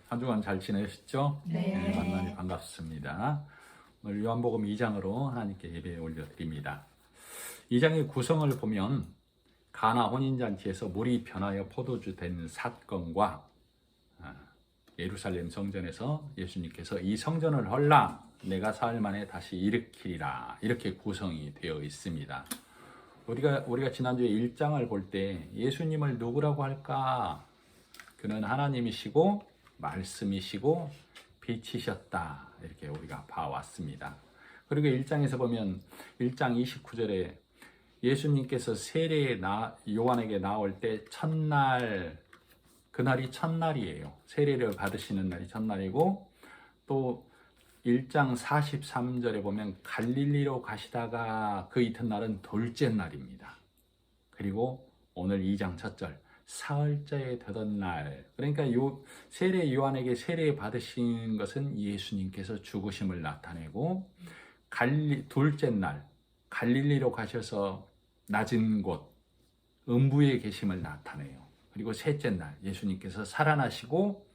한 주간 잘 지내셨죠? 네. 만나니 반갑습니다. 오늘 요한복음 2장으로 하나님께 예배 올려드립니다. 2장의 구성을 보면 가나 혼인잔치에서 물이 변하여 포도주 된 사건과 예루살렘 성전에서 예수님께서 이 성전을 헐라 내가 사흘 만에 다시 일으키리라 이렇게 구성이 되어 있습니다. 우리가 지난주에 1장을 볼 때 예수님을 누구라고 할까? 그는 하나님이시고 말씀이시고 빛이셨다 이렇게 우리가 봐왔습니다. 그리고 1장에서 보면 1장 29절에 예수님께서 세례에 요한에게 나올 때 첫날, 그날이 첫날이에요. 세례를 받으시는 날이 첫날이고, 또 1장 43절에 보면 갈릴리로 가시다가 그 이튿날은 둘째 날입니다. 그리고 오늘 2장 첫절 사흘째에 되던 날, 그러니까 세례 요한에게 세례 받으신 것은 예수님께서 죽으심을 나타내고, 둘째 날 갈릴리로 가셔서 낮은 곳 음부에 계심을 나타내요. 그리고 셋째 날 예수님께서 살아나시고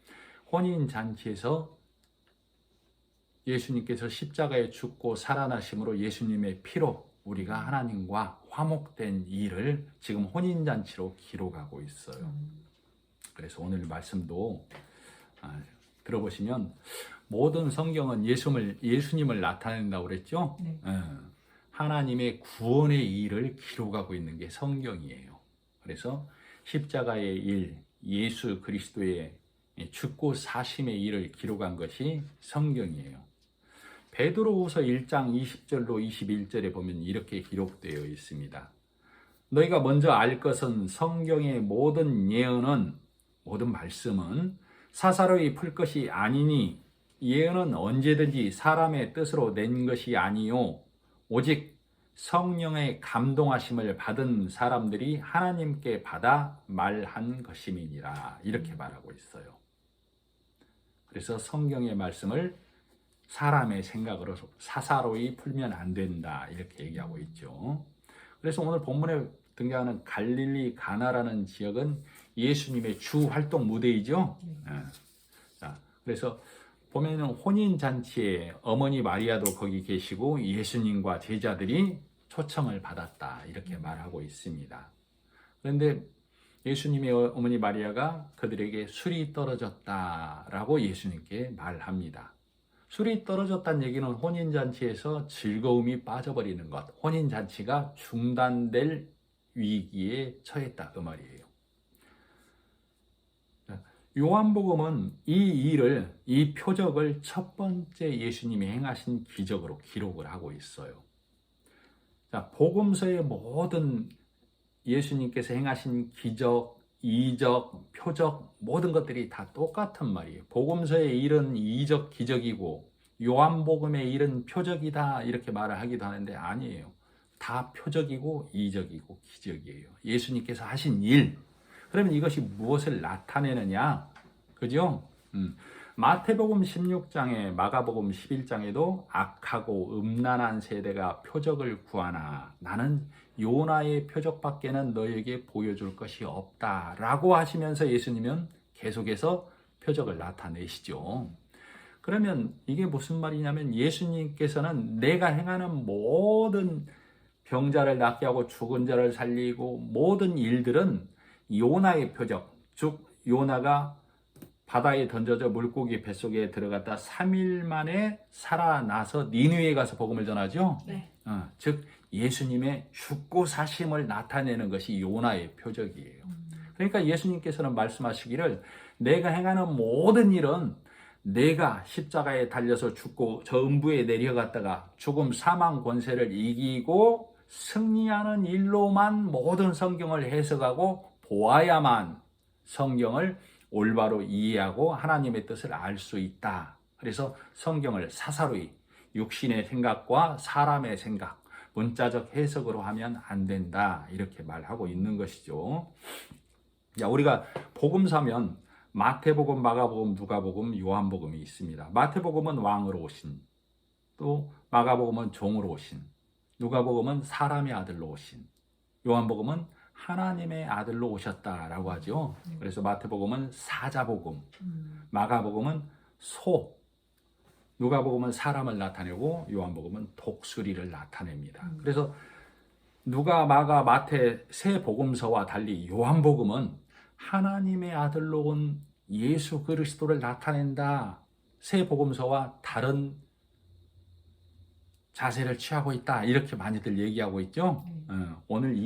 혼인잔치에서 예수님께서 십자가에 죽고 살아나심으로 예수님의 피로 우리가 하나님과 화목된 일을 지금 혼인잔치로 기록하고 있어요. 그래서 오늘 말씀도 들어보시면 모든 성경은 예수님을 나타낸다고 그랬죠? 네. 하나님의 구원의 일을 기록하고 있는 게 성경이에요. 그래서 십자가의 일, 예수 그리스도의 죽고 사심의 일을 기록한 것이 성경이에요. 베드로후서 1장 20절로 21절에 보면 이렇게 기록되어 있습니다. 너희가 먼저 알 것은 성경의 모든 예언은, 모든 말씀은 사사로이 풀 것이 아니니 예언은 언제든지 사람의 뜻으로 낸 것이 아니요 오직 성령의 감동하심을 받은 사람들이 하나님께 받아 말한 것임이니라 이렇게 말하고 있어요. 그래서 성경의 말씀을 사람의 생각으로 사사로이 풀면 안 된다 이렇게 얘기하고 있죠. 그래서 오늘 본문에 등장하는 갈릴리 가나라는 지역은 예수님의 주 활동 무대이죠. 자, 그래서 보면은 혼인잔치에 어머니 마리아도 거기 계시고 예수님과 제자들이 초청을 받았다 이렇게 말하고 있습니다. 그런데 예수님의 어머니 마리아가 그들에게 술이 떨어졌다라고 예수님께 말합니다. 술이 떨어졌다는 얘기는 혼인잔치에서 즐거움이 빠져버리는 것, 혼인잔치가 중단될 위기에 처했다 그 말이에요. 요한복음은 이 표적을 첫 번째 예수님이 행하신 기적으로 기록을 하고 있어요. 자, 복음서의 모든 예수님께서 행하신 기적, 이적, 표적 모든 것들이 다 똑같은 말이에요. 복음서의 일은 이적, 기적이고 요한복음의 일은 표적이다 이렇게 말을 하기도 하는데 아니에요. 다 표적이고 이적이고 기적이에요. 예수님께서 하신 일. 그러면 이것이 무엇을 나타내느냐? 그죠? 마태복음 16장에 마가복음 11장에도 악하고 음란한 세대가 표적을 구하나 나는 요나의 표적밖에는 너에게 보여줄 것이 없다라고 하시면서 예수님은 계속해서 표적을 나타내시죠. 그러면 이게 무슨 말이냐면 예수님께서는 내가 행하는 모든 병자를 낫게 하고 죽은 자를 살리고 모든 일들은 요나의 표적, 즉 요나가 바다에 던져져 물고기 뱃속에 들어갔다 3일 만에 살아나서 니느웨에 가서 복음을 전하죠. 네. 즉 예수님의 죽고 사심을 나타내는 것이 요나의 표적이에요. 그러니까 예수님께서는 말씀하시기를 내가 행하는 모든 일은 내가 십자가에 달려서 죽고 저 음부에 내려갔다가 죽음 사망 권세를 이기고 승리하는 일로만 모든 성경을 해석하고 보아야만 성경을 올바로 이해하고 하나님의 뜻을 알 수 있다. 그래서 성경을 사사로이 육신의 생각과 사람의 생각, 문자적 해석으로 하면 안 된다. 이렇게 말하고 있는 것이죠. 자, 우리가 복음서면 마태복음, 마가복음, 누가복음, 요한복음이 있습니다. 마태복음은 왕으로 오신, 또 마가복음은 종으로 오신, 누가복음은 사람의 아들로 오신, 요한복음은 하나님의 아들로 오셨다라고 하죠. 그래서 마태복음은 사자복음, 마가복음은 소, 누가복음은 사람을 나타내고 요한복음은 독수리를 나타냅니다. 그래서 누가, 마가, 마태 세 복음서와 달리 요한복음은 하나님의 아들로 온 예수 그리스도를 나타낸다. 세 복음서와 다른 자세를 취하고 있다. 이렇게 많이들 얘기하고 있죠. 오늘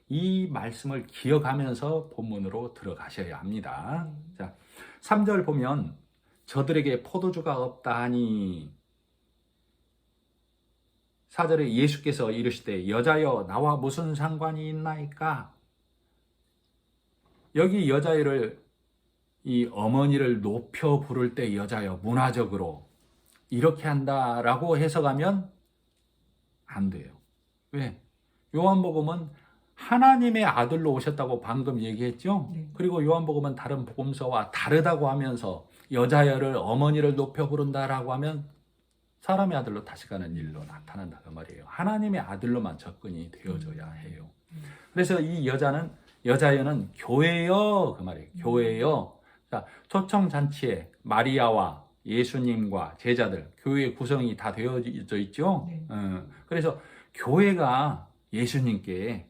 이 말씀을 기억하면서 본문으로 들어가셔야 합니다. 자, 3절 보면 저들에게 포도주가 없다 하니 4절에 예수께서 이르시되 여자여 나와 무슨 상관이 있나이까. 여기 여자여를 이 어머니를 높여 부를 때 여자여 문화적으로 이렇게 한다라고 해석하면 안 돼요. 왜? 요한복음은 하나님의 아들로 오셨다고 방금 얘기했죠. 그리고 요한복음은 다른 복음서와 다르다고 하면서 여자여를 어머니를 높여 부른다라고 하면 사람의 아들로 다시 가는 일로 나타난다 그 말이에요. 하나님의 아들로만 접근이 되어져야 해요. 그래서 이 여자여는 교회여 그 말이에요. 교회여. 자, 초청 잔치에 마리아와 예수님과 제자들, 교회 구성이 다 되어져 있죠. 그래서 교회가 예수님께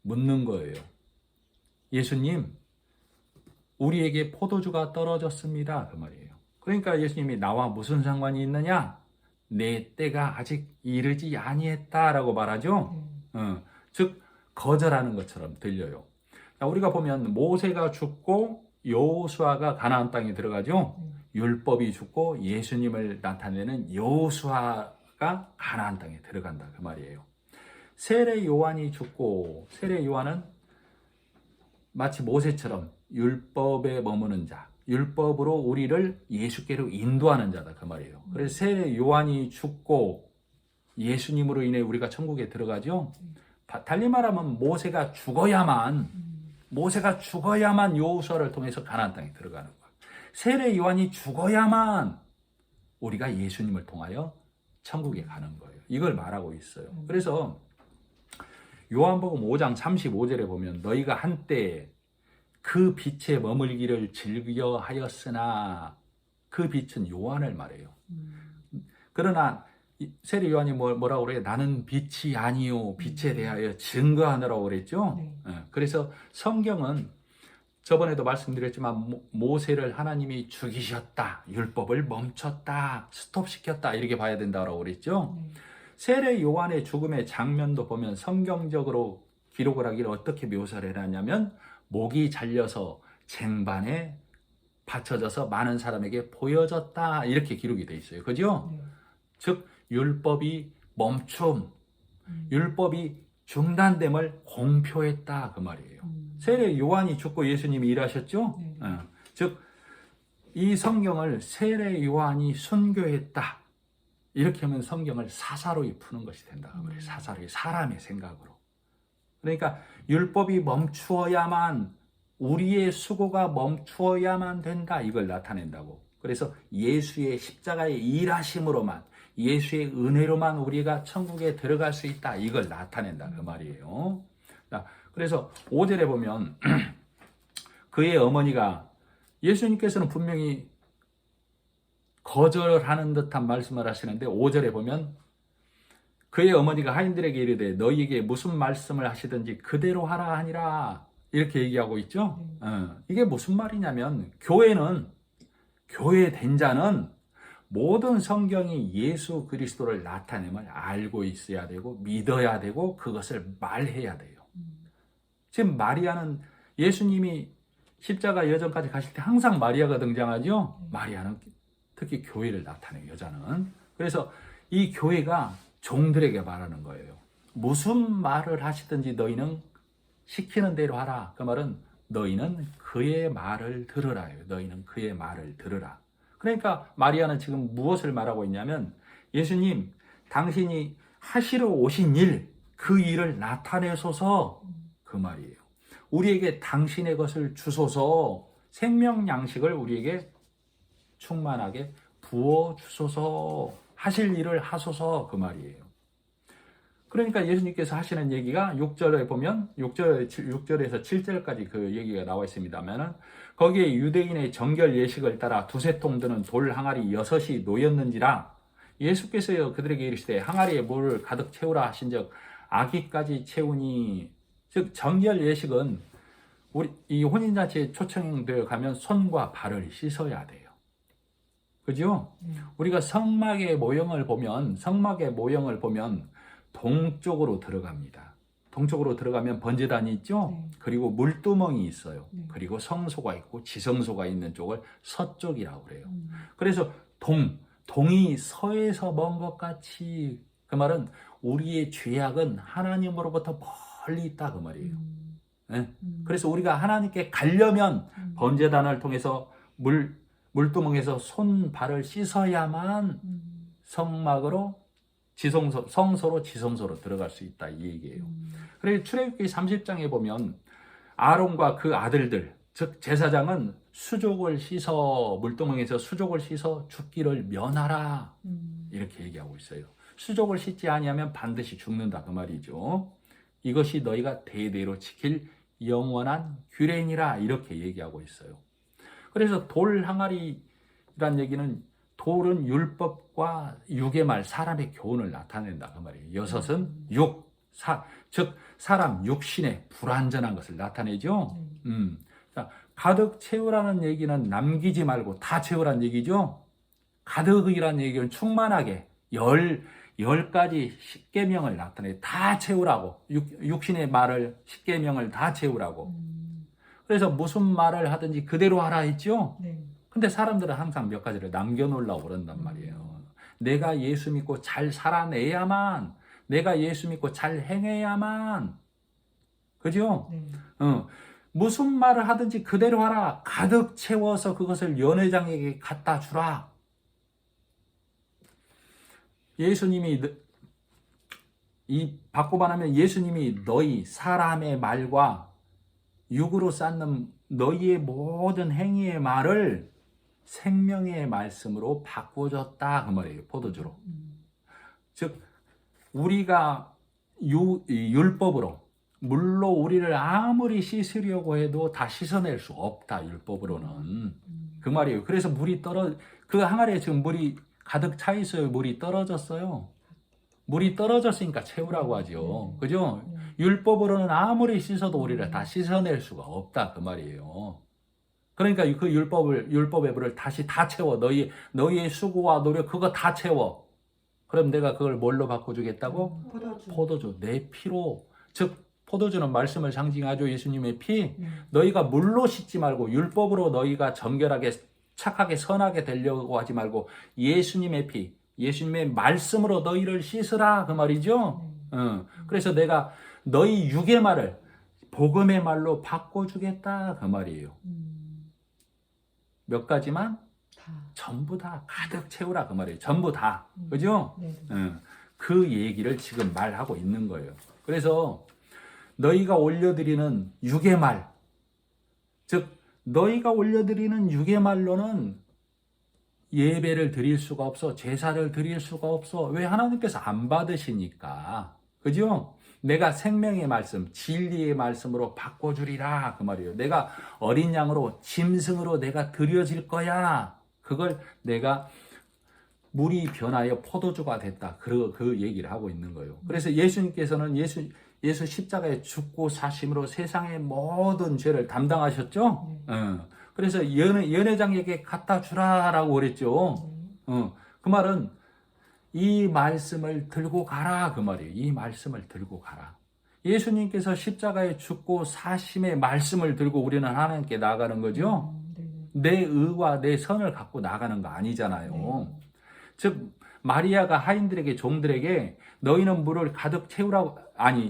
묻는 거예요. 예수님, 우리에게 포도주가 떨어졌습니다. 그 말이에요. 그러니까 예수님이 나와 무슨 상관이 있느냐? 내 때가 아직 이르지 아니했다라고 말하죠. 즉 거절하는 것처럼 들려요. 자, 우리가 보면 모세가 죽고 여호수아가 가나안 땅에 들어가죠. 율법이 죽고 예수님을 나타내는 여호수아가 가나안 땅에 들어간다 그 말이에요. 세례 요한이 죽고, 세례 요한은 마치 모세처럼 율법에 머무는 자, 율법으로 우리를 예수께로 인도하는 자다 그 말이에요. 그래서 세례 요한이 죽고 예수님으로 인해 우리가 천국에 들어가죠. 달리 말하면 모세가 죽어야만 여호수아를 통해서 가나안 땅에 들어가는 거예요. 세례 요한이 죽어야만 우리가 예수님을 통하여 천국에 가는 거예요. 이걸 말하고 있어요. 그래서 요한복음 5장 35절에 보면 너희가 한때 그 빛에 머물기를 즐겨 하였으나, 그 빛은 요한을 말해요. 그러나 세례 요한이 뭐라고 그래요? 나는 빛이 아니요 빛에 대하여 증거하느라고 그랬죠. 그래서 성경은 저번에도 말씀드렸지만 모세를 하나님이 죽이셨다, 율법을 멈췄다, 스톱시켰다 이렇게 봐야 된다고 그랬죠. 세례 요한의 죽음의 장면도 보면 성경적으로 기록을 하기를 어떻게 묘사를 해놨냐면 목이 잘려서 쟁반에 받쳐져서 많은 사람에게 보여졌다 이렇게 기록이 돼 있어요. 그죠? 즉 율법이 멈춤, 율법이 중단됨을 공표했다 그 말이에요. 세례 요한이 죽고 예수님이 일하셨죠? 즉 이 성경을 세례 요한이 순교했다 이렇게 하면 성경을 사사로이 푸는 것이 된다. 사사로이, 사람의 생각으로. 그러니까 율법이 멈추어야만, 우리의 수고가 멈추어야만 된다 이걸 나타낸다고. 그래서 예수의 십자가의 일하심으로만, 예수의 은혜로만 우리가 천국에 들어갈 수 있다 이걸 나타낸다 그 말이에요. 자, 그래서 5절에 보면 그의 어머니가, 예수님께서는 분명히 거절하는 듯한 말씀을 하시는데 5절에 보면 그의 어머니가 하인들에게 이르되 너희에게 무슨 말씀을 하시든지 그대로 하라 하니라 이렇게 얘기하고 있죠. 이게 무슨 말이냐면 교회 된 자는 모든 성경이 예수 그리스도를 나타냄을 알고 있어야 되고 믿어야 되고 그것을 말해야 돼요. 지금 마리아는 예수님이 십자가 여정까지 가실 때 항상 마리아가 등장하죠. 마리아는 특히 교회를 나타내요, 여자는. 그래서 이 교회가 종들에게 말하는 거예요. 무슨 말을 하시든지 너희는 시키는 대로 하라. 그 말은 너희는 그의 말을 들으라요. 너희는 그의 말을 들으라. 그러니까 마리아는 지금 무엇을 말하고 있냐면 예수님, 당신이 하시러 오신 일, 그 일을 나타내소서 그 말이에요. 우리에게 당신의 것을 주소서, 생명 양식을 우리에게 충만하게 부어 주소서, 하실 일을 하소서 그 말이에요. 그러니까 예수님께서 하시는 얘기가 6절에 보면 6절에서 7절까지 그 얘기가 나와 있습니다면은 거기에 유대인의 정결 예식을 따라 두세 통 드는 돌 항아리 6이 놓였는지라 예수께서 그들에게 이르시되 항아리에 물을 가득 채우라 하신즉 아기까지 채우니 즉 정결 예식은 우리 이 혼인잔치에 초청되어 가면 손과 발을 씻어야 돼요. 그죠? 우리가 성막의 모형을 보면 동쪽으로 들어갑니다. 동쪽으로 들어가면 번제단이 있죠? 네. 그리고 물두멍이 있어요. 네. 그리고 성소가 있고 지성소가 있는 쪽을 서쪽이라고 그래요. 음. 그래서 동이 서에서 먼 것 같이 그 말은 우리의 죄악은 하나님으로부터 멀리 있다 그 말이에요. 네? 그래서 우리가 하나님께 가려면 번제단을 통해서 물두멍에서 손 발을 씻어야만 성막으로 성소로 지성소로 들어갈 수 있다 이 얘기예요. 그래서 출애굽기 30장에 보면 아론과 그 아들들 즉 제사장은 물두멍에서 수족을 씻어 죽기를 면하라 이렇게 얘기하고 있어요. 수족을 씻지 아니하면 반드시 죽는다 그 말이죠. 이것이 너희가 대대로 지킬 영원한 규례니라 이렇게 얘기하고 있어요. 그래서 돌 항아리란 얘기는 돌은 율법과 육의 말 사람의 교훈을 나타낸다 그 말이에요. 6은 즉 사람 육신의 불완전한 것을 나타내죠. 자, 가득 채우라는 얘기는 남기지 말고 다 채우라는 얘기죠. 가득이라는 얘기는 충만하게 10가지 십계명을 나타내 다 채우라고 육신의 말을 십계명을 다 채우라고. 그래서 무슨 말을 하든지 그대로 하라 했죠. 네. 근데 사람들은 항상 몇 가지를 남겨놓으려고 그런단 말이에요. 내가 예수 믿고 잘 살아내야만, 내가 예수 믿고 잘 행해야만, 그죠? 네. 무슨 말을 하든지 그대로 하라. 가득 채워서 그것을 연회장에게 갖다 주라. 예수님이 받고 반하면 예수님이 너희 사람의 말과 육으로 쌓는 너희의 모든 행위의 말을 생명의 말씀으로 바꿔줬다 그 말이에요. 포도주로. 즉 우리가 율법으로 물로 우리를 아무리 씻으려고 해도 다 씻어낼 수 없다 율법으로는 그 말이에요. 그래서 그 항아리에 지금 물이 가득 차 있어요. 물이 떨어졌어요. 물이 떨어졌으니까 채우라고 하죠. 그죠? 율법으로는 아무리 씻어도 우리를 다 씻어낼 수가 없다 그 말이에요. 그러니까 그 율법의 물을 다시 다 채워. 너희의 수고와 노력 그거 다 채워. 그럼 내가 그걸 뭘로 바꿔주겠다고? 포도주. 내 피로. 즉 포도주는 말씀을 상징하죠. 예수님의 피. 너희가 물로 씻지 말고 율법으로 너희가 정결하게 착하게 선하게 되려고 하지 말고 예수님의 피, 예수님의 말씀으로 너희를 씻으라 그 말이죠. 그래서 내가 너희 육의 말을 복음의 말로 바꿔주겠다 그 말이에요. 몇 가지만 전부 다 가득 채우라 그 말이에요. 전부 다. 그죠? 그 얘기를 지금 말하고 있는 거예요. 그래서 너희가 올려드리는 육의 말, 즉 너희가 올려드리는 육의 말로는 예배를 드릴 수가 없어. 제사를 드릴 수가 없어. 왜? 하나님께서 안 받으시니까. 그죠? 내가 생명의 말씀, 진리의 말씀으로 바꿔주리라 그 말이에요. 내가 어린 양으로 짐승으로 내가 드려질 거야. 그걸 내가 물이 변하여 포도주가 됐다. 그 얘기를 하고 있는 거예요. 그래서 예수님께서는 예수 십자가에 죽고 사심으로 세상의 모든 죄를 담당하셨죠. 그래서 연회장에게 갖다 주라라고 그랬죠. 그 말은 이 말씀을 들고 가라 그 말이에요. 이 말씀을 들고 가라. 예수님께서 십자가에 죽고 사심의 말씀을 들고 우리는 하나님께 나아가는 거죠. 내 의와 내 선을 갖고 나가는 거 아니잖아요. 즉 마리아가 하인들에게 종들에게 너희는 물을 가득 채우라고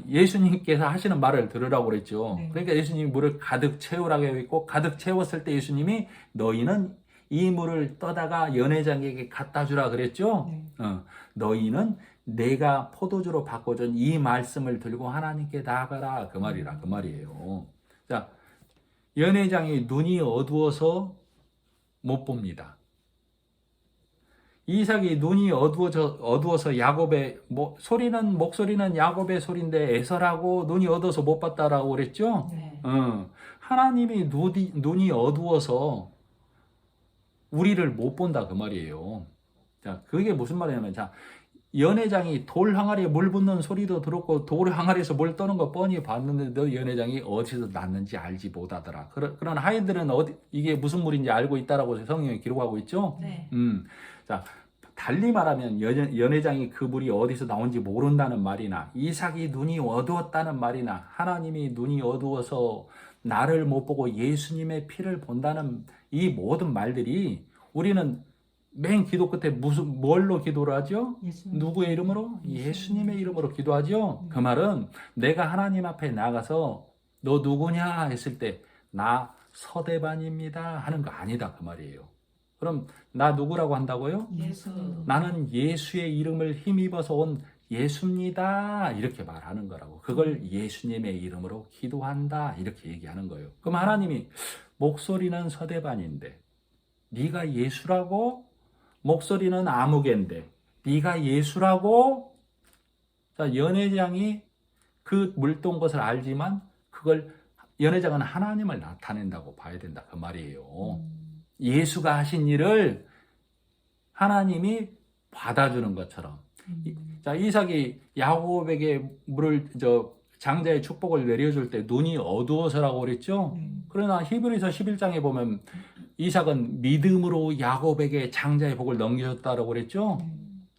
예수님께서 하시는 말을 들으라고 그랬죠. 그러니까 예수님이 물을 가득 채우라고 했고 가득 채웠을 때 예수님이 너희는 이 물을 떠다가 연회장에게 갖다 주라 그랬죠. 너희는 내가 포도주로 바꿔준 이 말씀을 들고 하나님께 나아가라 그 말이에요. 자, 연회장이 눈이 어두워서 못 봅니다. 이삭이 눈이 어두워서 야곱의 목소리는 야곱의 소리인데 에서라고 눈이 어두워서 못 봤다라고 그랬죠? 네. 하나님이 눈이 어두워서 우리를 못 본다 그 말이에요. 자, 그게 무슨 말이냐면, 자, 연회장이 돌 항아리에 물 붓는 소리도 들었고 돌 항아리에서 물 떠는 거 뻔히 봤는데도 연회장이 어디서 났는지 알지 못하더라. 그런 하인들은 이게 무슨 물인지 알고 있다라고 성경에 기록하고 있죠. 네. 자, 달리 말하면 연회장이 그 물이 어디서 나온지 모른다는 말이나 이삭이 눈이 어두웠다는 말이나 하나님이 눈이 어두워서 나를 못 보고 예수님의 피를 본다는 이 모든 말들이 우리는 맨 기도 끝에 뭘로 기도를 하죠? 누구의 이름으로? 예수님의 이름으로 기도하죠. 그 말은 내가 하나님 앞에 나가서 너 누구냐 했을 때 나 서대반입니다 하는 거 아니다 그 말이에요. 그럼 나 누구라고 한다고요? 예수. 나는 예수의 이름을 힘입어서 온 예수입니다 이렇게 말하는 거라고. 그걸 예수님의 이름으로 기도한다 이렇게 얘기하는 거예요. 그럼 하나님이 목소리는 서대반인데 네가 예수라고? 목소리는 아무개인데 네가 예수라고? 자, 연회장이 그 물동 것을 알지만 그걸 연회장은 하나님을 나타낸다고 봐야 된다 그 말이에요. 예수가 하신 일을 하나님이 받아주는 것처럼. 자, 이삭이 야곱에게 장자의 축복을 내려줄 때 눈이 어두워서라고 그랬죠. 그러나 히브리서 11장에 보면 이삭은 믿음으로 야곱에게 장자의 복을 넘겨줬다고 그랬죠.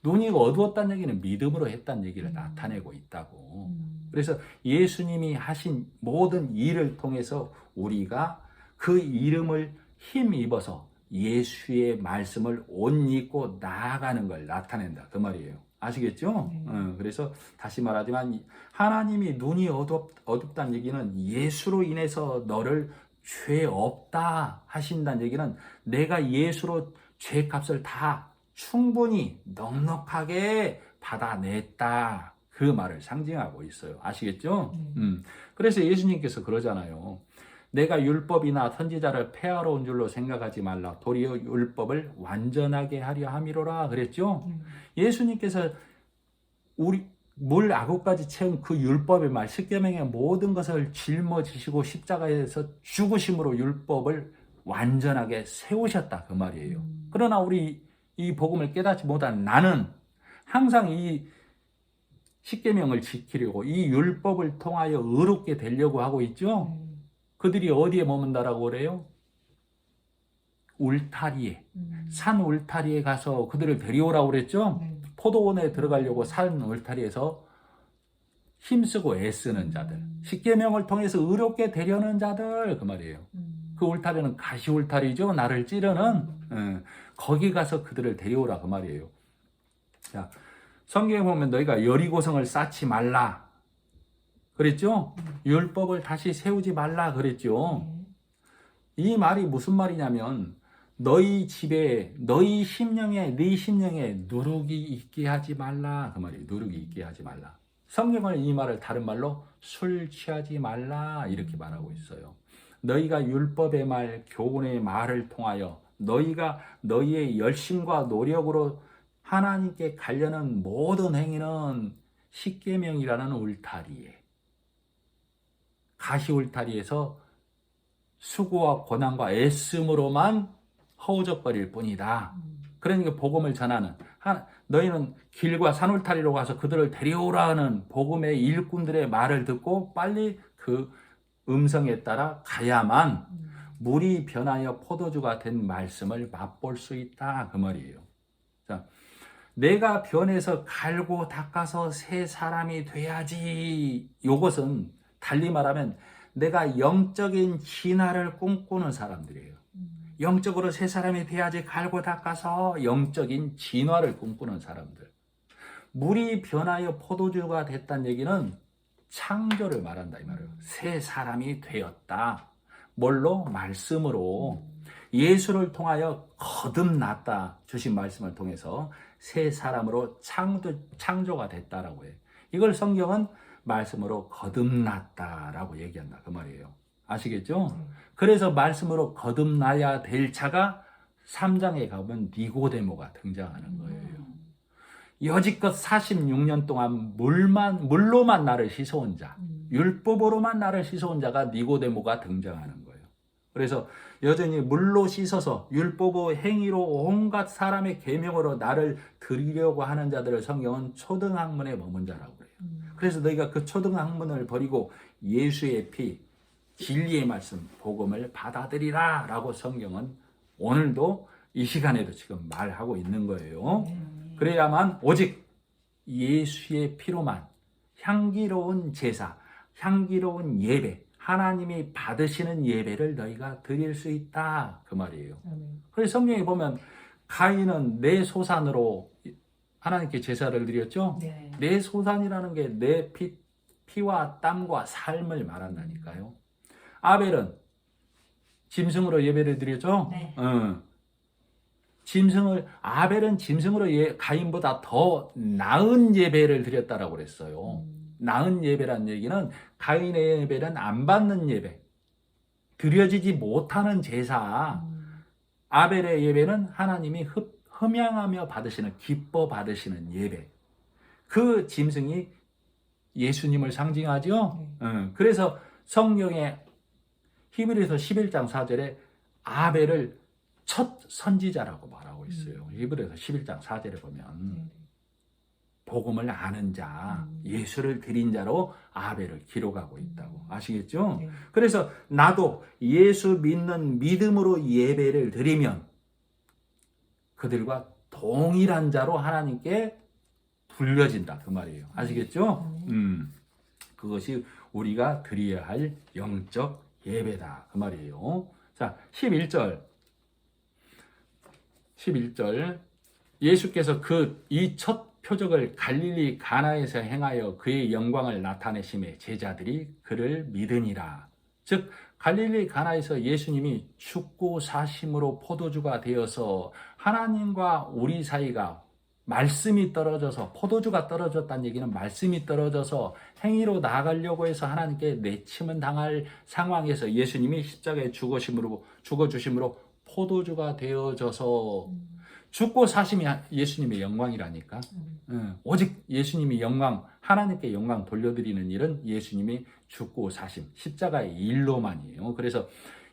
눈이 어두웠다는 얘기는 믿음으로 했다는 얘기를 나타내고 있다고. 그래서 예수님이 하신 모든 일을 통해서 우리가 그 이름을 힘입어서 예수의 말씀을 옷 입고 나아가는 걸 나타낸다 그 말이에요. 아시겠죠? 그래서 다시 말하지만 하나님이 눈이 어둡다는 얘기는 예수로 인해서 너를 죄 없다 하신다는 얘기는 내가 예수로 죄값을 다 충분히 넉넉하게 받아냈다 그 말을 상징하고 있어요. 아시겠죠? 그래서 예수님께서 그러잖아요. 내가 율법이나 선지자를 폐하러 온 줄로 생각하지 말라. 도리어 율법을 완전하게 하려 함이로라 그랬죠. 예수님께서 물 아구까지 채운 그 율법의 말, 십계명의 모든 것을 짊어지시고 십자가에서 죽으심으로 율법을 완전하게 세우셨다 그 말이에요. 그러나 우리 이 복음을 깨닫지 못한 나는 항상 이 십계명을 지키려고 이 율법을 통하여 의롭게 되려고 하고 있죠. 그들이 어디에 머문다라고 그래요? 울타리에, 산 울타리에 가서 그들을 데려오라고 그랬죠. 포도원에 들어가려고 산 울타리에서 힘쓰고 애쓰는 자들, 십계명을 통해서 의롭게 되려는 자들 그 말이에요. 그 울타리는 가시 울타리죠. 나를 찌르는. 거기 가서 그들을 데려오라 그 말이에요. 자, 성경에 보면 너희가 여리고성을 쌓지 말라 그랬죠. 율법을 다시 세우지 말라 그랬죠. 이 말이 무슨 말이냐면 너희 집에 너희 심령에 네 심령에 누룩이 있게 하지 말라 그 말이에요. 누룩이 있게 하지 말라. 성경은 이 말을 다른 말로 술 취하지 말라 이렇게 말하고 있어요. 너희가 율법의 말, 교훈의 말을 통하여 너희가 너희의 열심과 노력으로 하나님께 가려는 모든 행위는 십계명이라는 울타리에 가시 울타리에서 수고와 고난과 애씀으로만 허우적거릴 뿐이다. 그러니까 복음을 전하는 너희는 길과 산 울타리로 가서 그들을 데려오라는 복음의 일꾼들의 말을 듣고 빨리 그 음성에 따라 가야만 물이 변하여 포도주가 된 말씀을 맛볼 수 있다 그 말이에요. 자, 내가 변해서 갈고 닦아서 새 사람이 돼야지. 이것은 달리 말하면 내가 영적인 진화를 꿈꾸는 사람들이에요. 영적으로 새 사람이 돼야지 갈고 닦아서 영적인 진화를 꿈꾸는 사람들. 물이 변하여 포도주가 됐다는 얘기는 창조를 말한다 이 말이에요. 새 사람이 되었다. 뭘로? 말씀으로. 예수를 통하여 거듭났다. 주신 말씀을 통해서 새 사람으로 창조가 됐다라고 해요. 이걸 성경은 말씀으로 거듭났다라고 얘기한다 그 말이에요. 아시겠죠? 그래서 말씀으로 거듭나야 될 자가 3장에 가면 니고데모가 등장하는 거예요. 여지껏 46년 동안 물로만 나를 씻어온 자, 율법으로만 나를 씻어온 자가 니고데모가 등장하는 거예요. 그래서 여전히 물로 씻어서 율법의 행위로 온갖 사람의 계명으로 나를 드리려고 하는 자들을 성경은 초등학문에 머문 자라고 그래요. 그래서 너희가 그 초등학문을 버리고 예수의 피, 진리의 말씀, 복음을 받아들이라 라고 성경은 오늘도 이 시간에도 지금 말하고 있는 거예요. 그래야만 오직 예수의 피로만 향기로운 제사, 향기로운 예배, 하나님이 받으시는 예배를 너희가 드릴 수 있다 그 말이에요. 그래서 성경에 보면 가인은 내 소산으로 하나님께 제사를 드렸죠. 네. 내 소산이라는 게 내 피와 땀과 삶을 말한다니까요. 아벨은 짐승으로 예배를 드렸죠. 네. 아벨은 짐승으로 가인보다 더 나은 예배를 드렸다라고 그랬어요. 나은 예배란 얘기는 가인의 예배는 안 받는 예배, 드려지지 못하는 제사. 아벨의 예배는 하나님이 흠양하며 받으시는, 기뻐 받으시는 예배. 그 짐승이 예수님을 상징하죠. 그래서 성경에 히브리서 11장 4절에 아벨을 첫 선지자라고 말하고 있어요. 히브리서 11장 4절에 보면 복음을 아는 자, 예수를 드린 자로 아벨을 기록하고 있다고 아시겠죠? 네. 그래서 나도 예수 믿는 믿음으로 예배를 드리면 그들과 동일한 자로 하나님께 불려진다 그 말이에요. 아시겠죠? 그것이 우리가 드려야 할 영적 예배다 그 말이에요. 자, 11절 예수께서 이 첫 표적을 갈릴리 가나에서 행하여 그의 영광을 나타내심에 제자들이 그를 믿으니라. 즉 갈릴리 가나에서 예수님이 죽고 사심으로 포도주가 되어서 하나님과 우리 사이가 말씀이 떨어져서, 포도주가 떨어졌다는 얘기는 말씀이 떨어져서 행위로 나아가려고 해서 하나님께 내침은 당할 상황에서 예수님이 십자가에 죽어주심으로 포도주가 되어져서 죽고 사심이 예수님의 영광이라니까. 오직 예수님이 하나님께 영광 돌려드리는 일은 예수님이 죽고 사심, 십자가의 일로만이에요. 그래서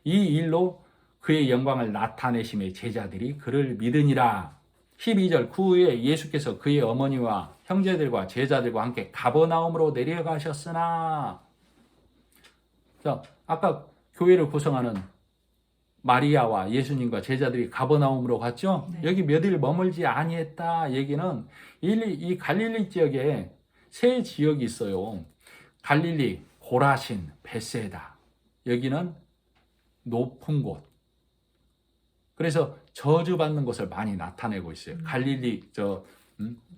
이 일로 그의 영광을 나타내심에 제자들이 그를 믿으니라. 12절 그 후에 예수께서 그의 어머니와 형제들과 제자들과 함께 가버나움으로 내려가셨으나. 자, 아까 교회를 구성하는 마리아와 예수님과 제자들이 가버나움으로 갔죠. 네. 여기 몇 일 머물지 아니했다 얘기는 이 갈릴리 지역에 세 지역이 있어요. 갈릴리, 고라신, 베세다. 여기는 높은 곳. 그래서 저주받는 것을 많이 나타내고 있어요. 갈릴리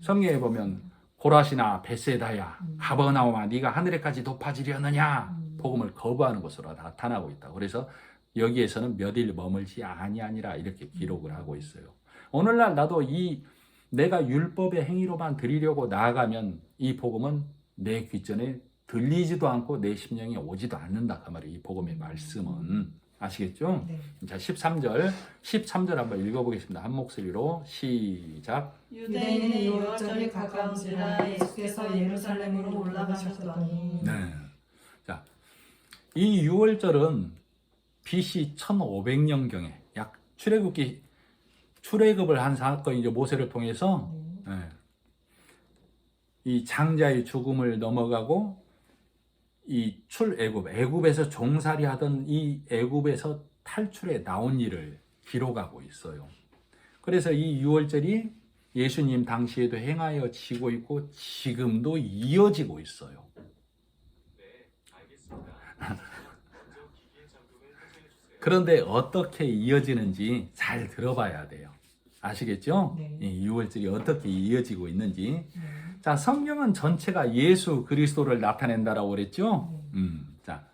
성경에 보면 고라시나 베세다야, 가버나움아 네가 하늘에까지 높아지려느냐 복음을 거부하는 것으로 나타나고 있다. 그래서 여기에서는 몇 일 머물지 아니하니라 이렇게 기록을 하고 있어요. 오늘날 나도 내가 율법의 행위로만 드리려고 나아가면 이 복음은 내 귀전에 들리지도 않고 내 심령에 오지도 않는다 그 말이에요. 이 복음의 말씀은. 아시겠죠? 네. 자, 13절 한번 읽어보겠습니다. 한 목소리로 시작. 유대인의 유월절이 가까운지라 예수께서 예루살렘으로 올라가셨더니. 네. 자, 이 유월절은 BC 1500년경에 약 출애굽을 한 사건이죠. 모세를 통해서 이 장자의 죽음을 넘어가고 이 애굽에서 종살이 하던 이 애굽에서 탈출해 나온 일을 기록하고 있어요. 그래서 이 유월절이 예수님 당시에도 행하여 지고 있고 지금도 이어지고 있어요. 그런데 어떻게 이어지는지 잘 들어봐야 돼요. 아시겠죠? 네. 이 유월절이 어떻게 이어지고 있는지. 자, 성경은 전체가 예수 그리스도를 나타낸다라고 그랬죠? 자,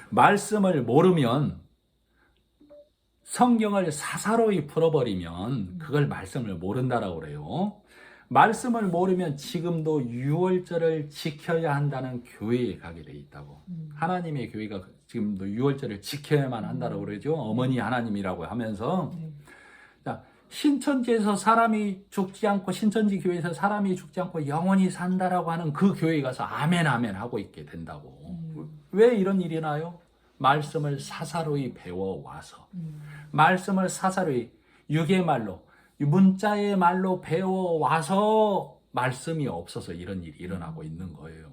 말씀을 모르면 성경을 사사로이 풀어버리면 그걸 말씀을 모른다라고 그래요. 말씀을 모르면 지금도 유월절을 지켜야 한다는 교회에 가게 돼 있다고. 하나님의 교회가 지금도 유월절을 지켜야만 한다라고 그러죠. 어머니 하나님이라고 하면서. 신천지에서 사람이 죽지 않고 신천지 교회에서 사람이 죽지 않고 영원히 산다라고 하는 그 교회에 가서 아멘 아멘 하고 있게 된다고. 왜 이런 일이 나요? 말씀을 사사로이 배워와서 말씀을 사사로이 육의 말로 문자의 말로 배워와서 말씀이 없어서 이런 일이 일어나고 있는 거예요.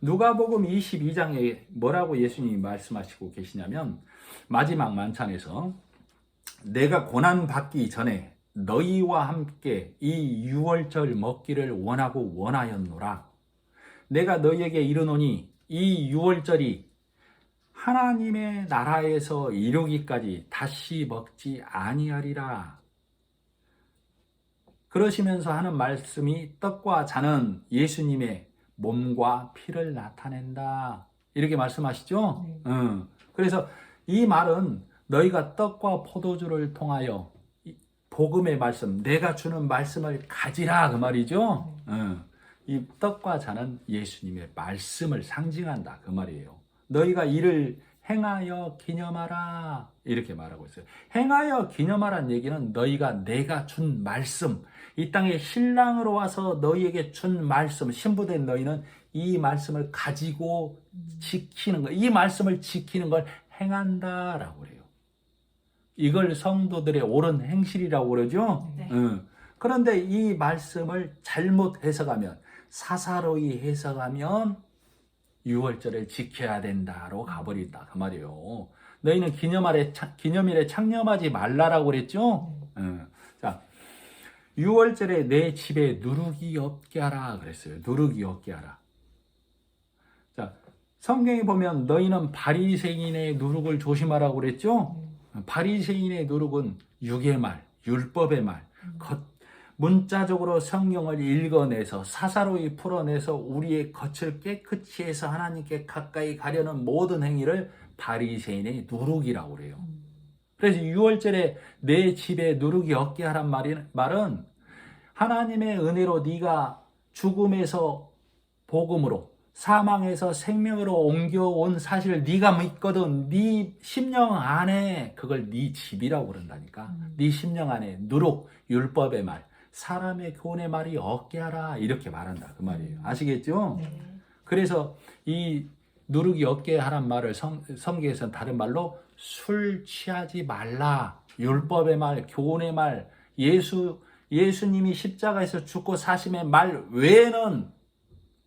누가복음 22장에 뭐라고 예수님이 말씀하시고 계시냐면 마지막 만찬에서 내가 고난 받기 전에 너희와 함께 이 유월절 먹기를 원하고 원하였노라. 내가 너희에게 이르노니 이 유월절이 하나님의 나라에서 이루기까지 다시 먹지 아니하리라. 그러시면서 하는 말씀이 떡과 잔은 예수님의 몸과 피를 나타낸다. 이렇게 말씀하시죠? 그래서 이 말은 너희가 떡과 포도주를 통하여 복음의 말씀, 내가 주는 말씀을 가지라 그 말이죠. 이 떡과 잔은 예수님의 말씀을 상징한다 그 말이에요. 너희가 이를 행하여 기념하라 이렇게 말하고 있어요. 행하여 기념하라는 얘기는 너희가 내가 준 말씀, 이 땅에 신랑으로 와서 너희에게 준 말씀, 신부된 너희는 이 말씀을 가지고 지키는 거, 이 말씀을 지키는 걸 행한다라고 그래요. 이걸 성도들의 옳은 행실이라고 그러죠. 네. 그런데 이 말씀을 잘못 해석하면, 사사로이 해석하면 유월절을 지켜야 된다로 가버린다 그 말이에요. 너희는 기념일에 창념하지 말라라고 그랬죠. 자, 유월절에 내 집에 누룩이 없게 하라 그랬어요. 누룩이 없게 하라. 자, 성경에 보면 너희는 바리새인의 누룩을 조심하라고 그랬죠. 바리새인의 누룩은 육의 말, 율법의 말, 문자적으로 성경을 읽어내서 사사로이 풀어내서 우리의 겉을 깨끗이 해서 하나님께 가까이 가려는 모든 행위를 바리새인의 누룩이라고 그래요. 그래서 유월절에 내 집에 누룩이 없게 하란 말은 하나님의 은혜로 네가 죽음에서 복음으로 사망에서 생명으로 옮겨온 사실을 네가 믿거든 네 심령 안에 그걸 네 집이라고 그런다니까. 네 심령 안에 누룩, 율법의 말, 사람의 교훈의 말이 없게 하라 이렇게 말한다 그 말이에요. 아시겠죠? 네. 그래서 이 누룩이 없게 하란 말을 성경에서는 다른 말로 술 취하지 말라, 율법의 말, 교훈의 말, 예수님이 십자가에서 죽고 사심의 말 외에는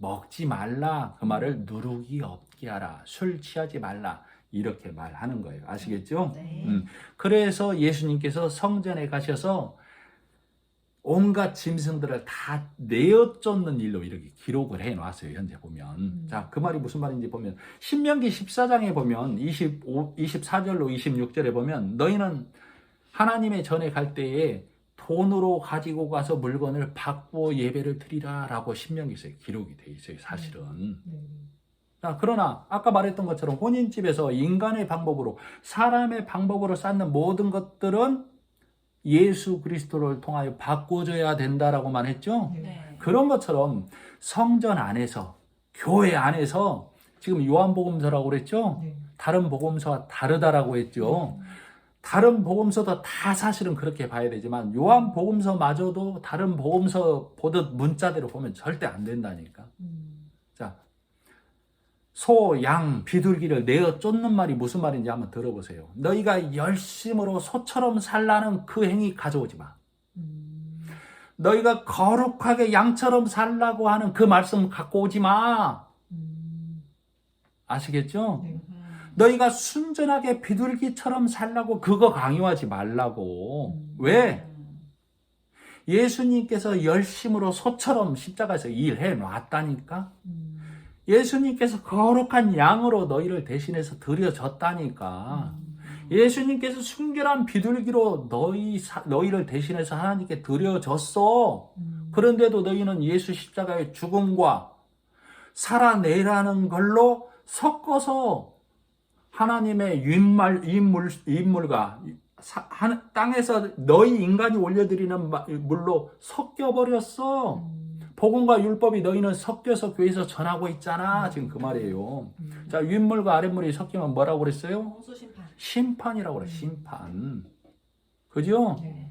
먹지 말라 그 말을 누룩이 없게 하라, 술 취하지 말라 이렇게 말하는 거예요. 아시겠죠? 네. 그래서 예수님께서 성전에 가셔서 온갖 짐승들을 다 내어 쫓는 일로 이렇게 기록을 해 놨어요. 현재 보면. 자, 그 말이 무슨 말인지 보면 신명기 14장에 보면 24절로 26절에 보면 너희는 하나님의 전에 갈 때에 돈으로 가지고 가서 물건을 받고 예배를 드리라 라고 신명기서에 기록이 돼 있어요. 사실은. 자, 그러나 아까 말했던 것처럼 혼인집에서 인간의 방법으로 사람의 방법으로 쌓는 모든 것들은 예수 그리스도를 통하여 바꿔줘야 된다라고만 했죠. 네. 그런 것처럼 성전 안에서 교회 안에서 지금 요한복음서라고 그랬죠. 네. 다른 복음서와 다르다라고 했죠. 다른 복음서도 다 사실은 그렇게 봐야 되지만 요한복음서마저도 다른 복음서 보듯 문자대로 보면 절대 안 된다니까. 자, 소, 양, 비둘기를 내어 쫓는 말이 무슨 말인지 한번 들어보세요. 너희가 열심으로 소처럼 살라는 그 행위 가져오지 마. 너희가 거룩하게 양처럼 살라고 하는 그 말씀 갖고 오지 마. 아시겠죠? 네. 너희가 순전하게 비둘기처럼 살라고 그거 강요하지 말라고. 왜? 예수님께서 열심으로 소처럼 십자가에서 일해 놨다니까. 예수님께서 거룩한 양으로 너희를 대신해서 드려졌다니까. 예수님께서 순결한 비둘기로 너희를 대신해서 하나님께 드려졌어. 그런데도 너희는 예수 십자가의 죽음과 살아내라는 걸로 섞어서 하나님의 인물과 땅에서 너희 인간이 올려드리는 물로 섞여버렸어. 복음과 율법이 너희는 섞여서 교회에서 전하고 있잖아. 지금 그 말이에요. 자, 윗물과 아랫물이 섞이면 뭐라고 그랬어요? 호수 심판. 심판이라고 그래. 심판. 그죠? 네.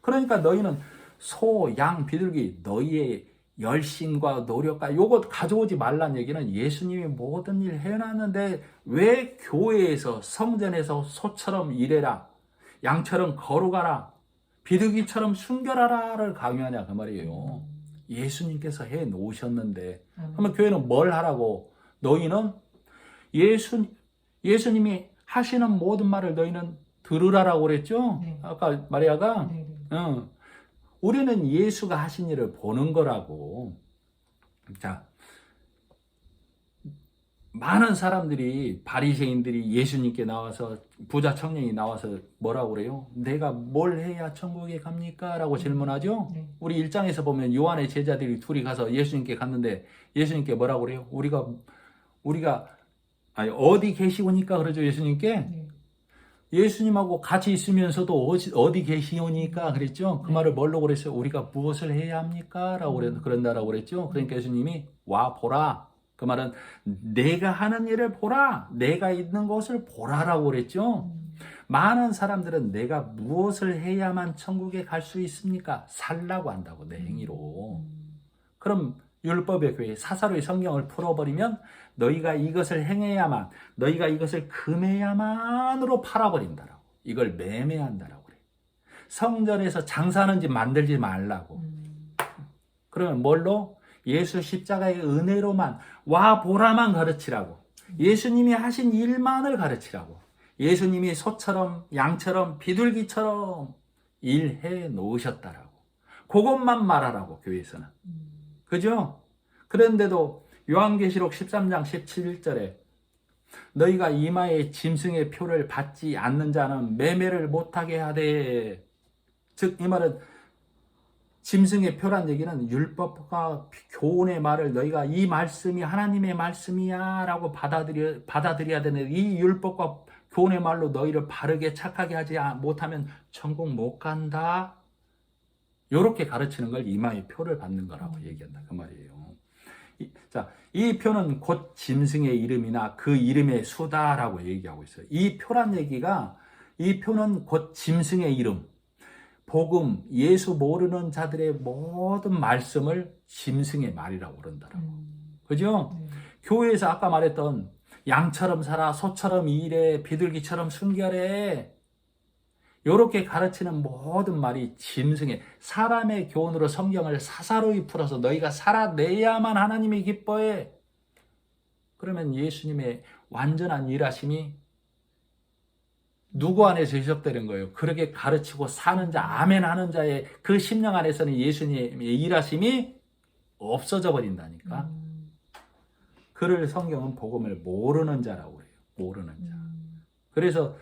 그러니까 너희는 소, 양, 비둘기 너희의 열심과 노력과 요거 가져오지 말란 얘기는 예수님이 모든 일 해놨는데 왜 교회에서 성전에서 소처럼 일해라, 양처럼 거룩하라, 비둘기처럼 순결하라를 강요하냐 그 말이에요. 예수님께서 해 놓으셨는데 그러면 교회는 뭘 하라고? 너희는 예수님이 하시는 모든 말을 너희는 들으라라고 그랬죠? 네. 아까 마리아가 네. 우리는 예수가 하신 일을 보는 거라고. 자, 많은 사람들이 바리새인들이 예수님께 나와서 부자 청년이 나와서 뭐라고 그래요? 내가 뭘 해야 천국에 갑니까? 라고 질문하죠. 네. 우리 1장에서 보면 요한의 제자들이 둘이 가서 예수님께 갔는데 예수님께 뭐라고 그래요? 우리가 아니 어디 계시오니까 그러죠 예수님께. 네. 예수님하고 같이 있으면서도 어디 계시오니까 그랬죠. 그 네. 말을 뭘로 그랬어요? 우리가 무엇을 해야 합니까? 라고 그런다라고 그랬죠. 그러니까 예수님이 와 보라. 그 말은 내가 하는 일을 보라. 내가 있는 곳을 보라라고 그랬죠. 많은 사람들은 내가 무엇을 해야만 천국에 갈 수 있습니까? 살라고 한다고 내 행위로. 그럼 율법의 교회 사사로이 성경을 풀어버리면 너희가 이것을 행해야만, 너희가 이것을 금해야만으로 팔아버린다라고. 이걸 매매한다라고 그래. 성전에서 장사하는 집 만들지 말라고. 그러면 뭘로? 예수 십자가의 은혜로만 와 보라만 가르치라고. 예수님이 하신 일만을 가르치라고. 예수님이 소처럼 양처럼 비둘기처럼 일해 놓으셨다라고. 그것만 말하라고 교회에서는. 그죠? 그런데도 요한계시록 13장 17절에 너희가 이마에 짐승의 표를 받지 않는 자는 매매를 못하게 하되, 즉 이 말은 짐승의 표란 얘기는 율법과 교훈의 말을 너희가 이 말씀이 하나님의 말씀이야 라고 받아들여야 되는 이 율법과 교훈의 말로 너희를 바르게 착하게 하지 못하면 천국 못 간다. 요렇게 가르치는 걸 이마의 표를 받는 거라고 얘기한다 그 말이에요. 이 표는 곧 짐승의 이름이나 그 이름의 수다라고 얘기하고 있어요. 이 표란 얘기가, 이 표는 곧 짐승의 이름, 복음, 예수 모르는 자들의 모든 말씀을 짐승의 말이라고 그런다라고. 그죠? 교회에서 아까 말했던 양처럼 살아, 소처럼 일해, 비둘기처럼 순결해, 요렇게 가르치는 모든 말이 짐승의, 사람의 교훈으로 성경을 사사로이 풀어서 너희가 살아내야만 하나님이 기뻐해. 그러면 예수님의 완전한 일하심이 누구 안에서 시작되는 거예요? 그렇게 가르치고 사는 자, 아멘 하는 자의 그 심령 안에서는 예수님의 일하심이 없어져 버린다니까. 그를 성경은 복음을 모르는 자라고 그래요. 모르는 자. 그래서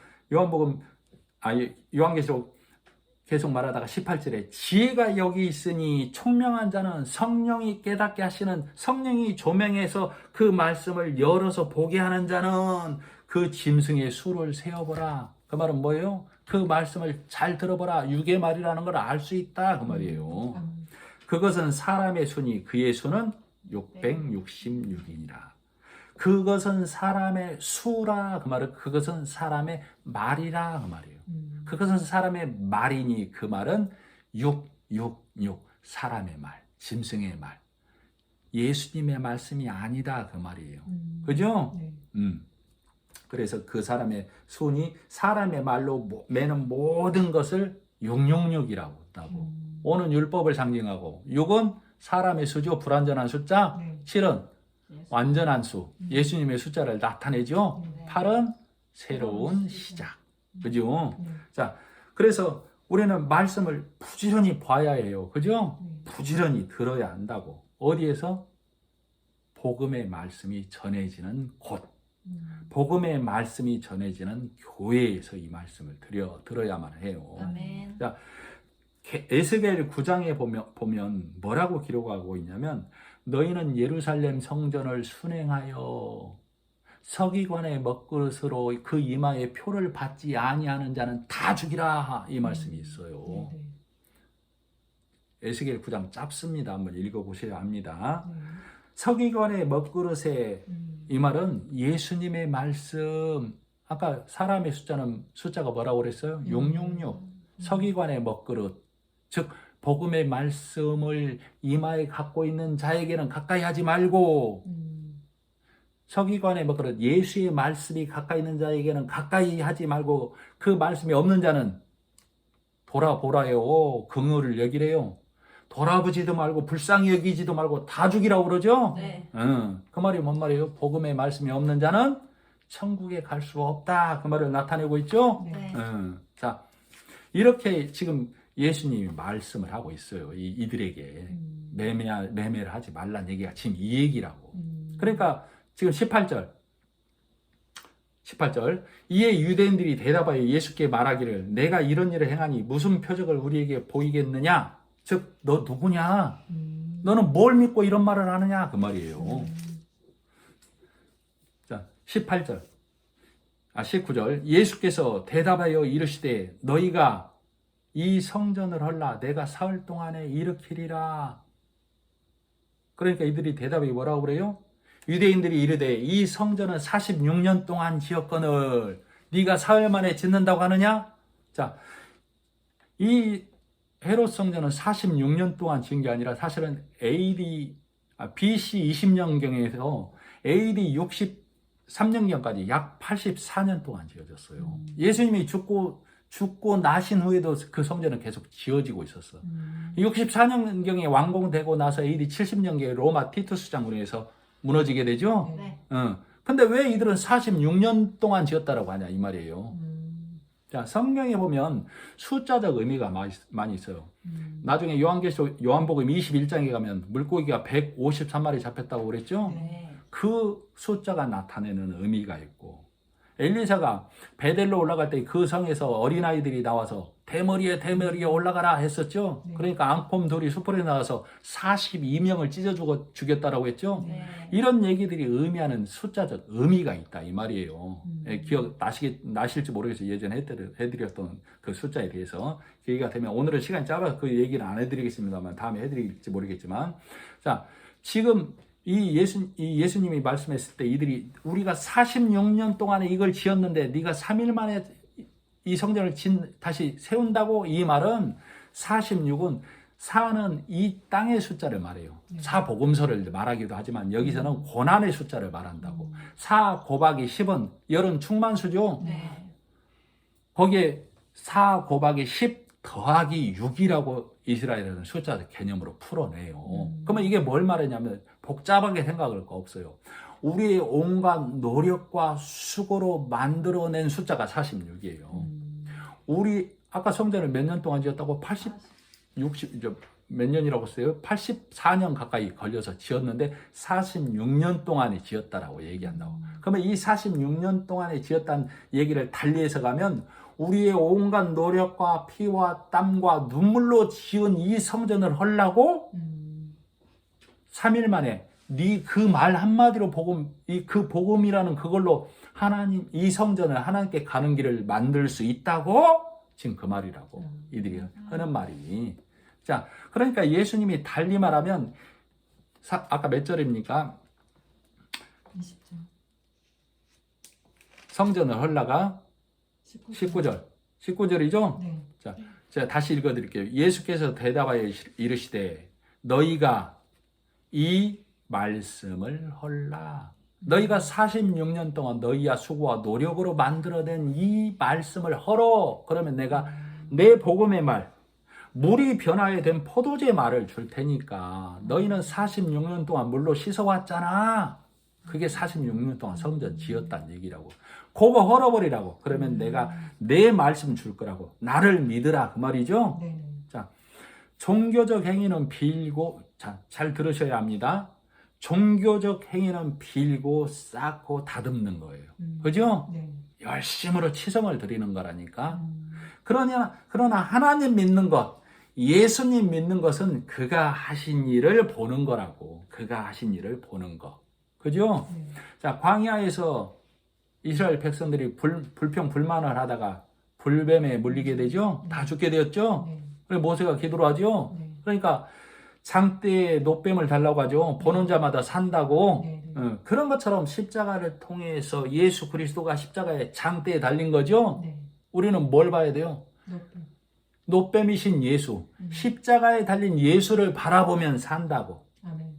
요한계시록 계속 말하다가 18절에 지혜가 여기 있으니 총명한 자는 성령이 깨닫게 하시는, 성령이 조명해서 그 말씀을 열어서 보게 하는 자는 그 짐승의 수를 세어보라. 그 말은 뭐예요? 그 말씀을 잘 들어보라. 육의 말이라는 걸 알 수 있다 그 말이에요. 그것은 사람의 수니 그의 수는 666이니라. 그것은 사람의 수라 그 말은 그것은 사람의 말이라 그 말이에요. 그것은 사람의 말이니 그 말은 666 사람의 말, 짐승의 말, 예수님의 말씀이 아니다 그 말이에요. 그죠? 네. 그래서 그 사람의 손이 사람의 말로 매는 모든 것을 666이라고 했다고. 5는 율법을 상징하고 6은 사람의 수죠. 불완전한 숫자. 네. 7은 완전한 수, 예수님의 숫자를 나타내죠. 8은 새로운 시작. 그죠? 자, 그래서 우리는 말씀을 부지런히 봐야 해요. 그죠? 부지런히 들어야 한다고. 어디에서? 복음의 말씀이 전해지는 곳. 복음의 말씀이 전해지는 교회에서 이 말씀을 들어야만 해요. 아멘. 자, 에스겔 9장에 보면 뭐라고 기록하고 있냐면 너희는 예루살렘 성전을 순행하여 서기관의 먹그릇으로 그 이마에 표를 받지 아니하는 자는 다 죽이라 이 말씀이 있어요. 에스겔 9장 짧습니다. 한번 읽어보셔야 합니다. 서기관의 먹그릇에 이 말은 예수님의 말씀. 아까 사람의 숫자가 뭐라고 그랬어요? 666. 서기관의 먹그릇, 즉 복음의 말씀을 이마에 갖고 있는 자에게는 가까이 하지 말고, 서기관의 먹그릇, 예수의 말씀이 가까이 있는 자에게는 가까이 하지 말고, 그 말씀이 없는 자는 돌아보라요, 긍휼을 여기래요. 돌아보지도 말고 불쌍히 여기지도 말고 다 죽이라고 그러죠. 네. 그 말이 뭔 말이에요? 복음의 말씀이 없는 자는 천국에 갈 수 없다, 그 말을 나타내고 있죠. 네. 자, 이렇게 지금 예수님이 말씀을 하고 있어요. 이들에게 매매를 하지 말란 얘기가 지금 이 얘기라고. 그러니까 지금 18절 이에 유대인들이 대답하여 예수께 말하기를 내가 이런 일을 행하니 무슨 표적을 우리에게 보이겠느냐? 즉 너 누구냐? 너는 뭘 믿고 이런 말을 하느냐? 그 말이에요. 자, 19절 예수께서 대답하여 이르시되 너희가 이 성전을 헐라 내가 사흘 동안에 일으키리라. 그러니까 이들이 대답이 뭐라고 그래요? 유대인들이 이르되 이 성전은 46년 동안 지었거늘 네가 사흘 만에 짓는다고 하느냐? 자, 이 헤롯 성전은 46년 동안 지은 게 아니라 사실은 BC 20년경에서 AD 63년경까지 약 84년 동안 지어졌어요. 예수님이 죽고 나신 후에도 그 성전은 계속 지어지고 있었어. 64년경에 완공되고 나서 AD 70년경에 로마 티투스 장군에 의해서 무너지게 되죠. 네. 근데 왜 이들은 46년 동안 지었다라고 하냐 이 말이에요. 자, 성경에 보면 숫자적 의미가 많이 있어요. 나중에 요한복음 21장에 가면 물고기가 153마리 잡혔다고 그랬죠. 네. 그 숫자가 나타내는 의미가 있고, 엘리사가 베델로 올라갈 때 그 성에서 어린아이들이 나와서 대머리에 올라가라 했었죠. 네. 그러니까 앙폼 돌이 숯불에 나와서 42명을 찢어 죽였다라고 했죠. 네. 이런 얘기들이 의미하는 숫자적 의미가 있다 이 말이에요. 기억 나실지 모르겠어요. 예전에 해드렸던 그 숫자에 대해서 기회가 되면, 오늘은 시간이 짧아서 그 얘기는 안 해드리겠습니다만 다음에 해드릴지 모르겠지만, 자, 지금 이 예수님이 말씀했을 때 이들이 우리가 46년 동안에 이걸 지었는데 네가 3일 만에 이 성전을 다시 세운다고? 이 말은 46은 4는 이 땅의 숫자를 말해요. 사복음서를 말하기도 하지만 여기서는 고난의 숫자를 말한다고. 4 곱하기 10은 열은 충만수죠. 네. 거기에 4 곱하기 10 더하기 6이라고 이스라엘은 숫자 개념으로 풀어내요. 그러면 이게 뭘 말하냐면 복잡하게 생각할 거 없어요. 우리의 온갖 노력과 수고로 만들어낸 숫자가 46이에요. 우리 아까 성전을 몇 년 동안 지었다고? 60 몇 년이라고 써요? 84년 가까이 걸려서 지었는데 46년 동안에 지었다라고 얘기한다고. 그러면 이 46년 동안에 지었다는 얘기를 달리해서 가면 우리의 온갖 노력과 피와 땀과 눈물로 지은 이 성전을 헐라고 3일 만에 네 그 말 한마디로 그 복음이라는 그걸로 하나님 이 성전을 하나님께 가는 길을 만들 수 있다고? 지금 그 말이라고 이들이 하는 말이. 자, 그러니까 예수님이 달리 말하면 아까 몇 절입니까? 20절. 성전을 헐라가 19절이죠? 네. 자, 제가 다시 읽어드릴게요. 예수께서 대답하여 이르시되 너희가 이 말씀을 헐라. 너희가 46년 동안 너희야 수고와 노력으로 만들어낸 이 말씀을 헐어. 그러면 내가 내 복음의 말, 물이 변화에 된 포도주의 말을 줄 테니까 너희는 46년 동안 물로 씻어왔잖아. 그게 46년 동안 성전 지었다는 얘기라고. 그거 헐어버리라고. 그러면 내가 내 말씀 줄 거라고. 나를 믿으라. 그 말이죠. 네. 자, 종교적 행위는 빌고, 자, 잘 들으셔야 합니다. 종교적 행위는 빌고 쌓고 다듬는 거예요. 그죠? 네. 열심으로 치성을 드리는 거라니까. 그러나 하나님 믿는 것, 예수님 믿는 것은 그가 하신 일을 보는 거라고. 그가 하신 일을 보는 거. 그죠? 네. 자, 광야에서 이스라엘 백성들이 불평불만을 하다가 불뱀에 물리게 되죠? 다 죽게 되었죠? 네. 그래서 모세가 기도를 하죠? 네. 그러니까 장대에 노뱀을 달라고 하죠. 보는 자마다 산다고. 네. 그런 것처럼 십자가를 통해서 예수 그리스도가 십자가에 장대에 달린 거죠. 네. 우리는 뭘 봐야 돼요? 높은. 노뱀이신 예수, 십자가에 달린 예수를 바라보면 산다고. 아멘.